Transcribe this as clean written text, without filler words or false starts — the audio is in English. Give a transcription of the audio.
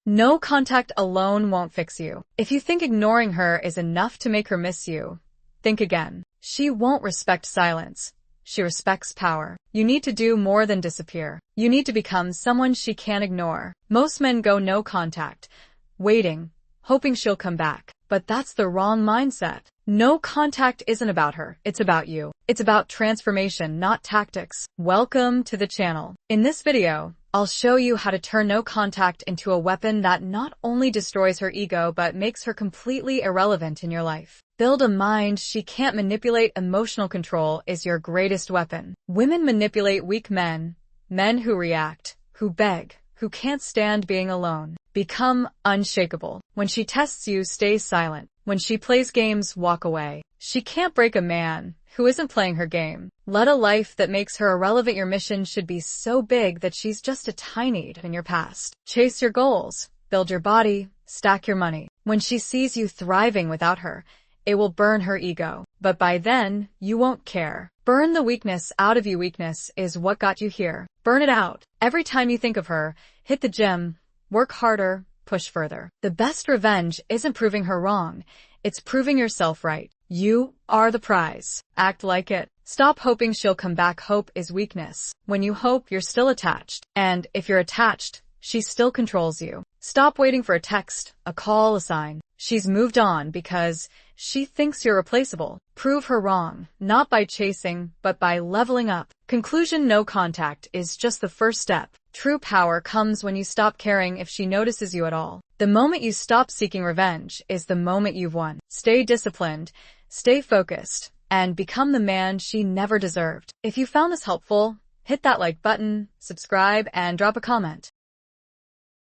No contact alone won't fix you. If you think ignoring her is enough to make her miss you, think again. She won't respect silence. She respects power. You need to do more than disappear. You need to become someone she can't ignore. Most men go no contact, waiting, hoping she'll come back. But that's the wrong mindset. No contact isn't about her, it's about you. It's about transformation, not tactics. Welcome to the channel. In this video, I'll show you how to turn no contact into a weapon that not only destroys her ego but makes her completely irrelevant in your life. Build a mind she can't manipulate. Emotional control is your greatest weapon. Women manipulate weak men, men who react, who beg, who can't stand being alone. Become unshakable. When she tests you, stay silent. When she plays games, walk away. She can't break a man who isn't playing her game. Let a life that makes her irrelevant. Your mission should be so big that she's just a tiny in your past. Chase your goals, build your body, stack your money. When she sees you thriving without her, it will burn her ego. But by then, you won't care. Burn the weakness out of you. Weakness is what got you here. Burn it out. Every time you think of her, hit the gym, work harder, push further. The best revenge isn't proving her wrong. It's proving yourself right. You are the prize. Act like it. Stop hoping she'll come back. Hope is weakness. When you hope, you're still attached. And if you're attached, she still controls you. Stop waiting for a text, a call, a sign. She's moved on because she thinks you're replaceable. Prove her wrong, not by chasing, but by leveling up. Conclusion: no contact is just the first step. True power comes when you stop caring if she notices you at all. The moment you stop seeking revenge is the moment you've won. Stay disciplined, stay focused, and become the man she never deserved. If you found this helpful, hit that like button, subscribe, and drop a comment.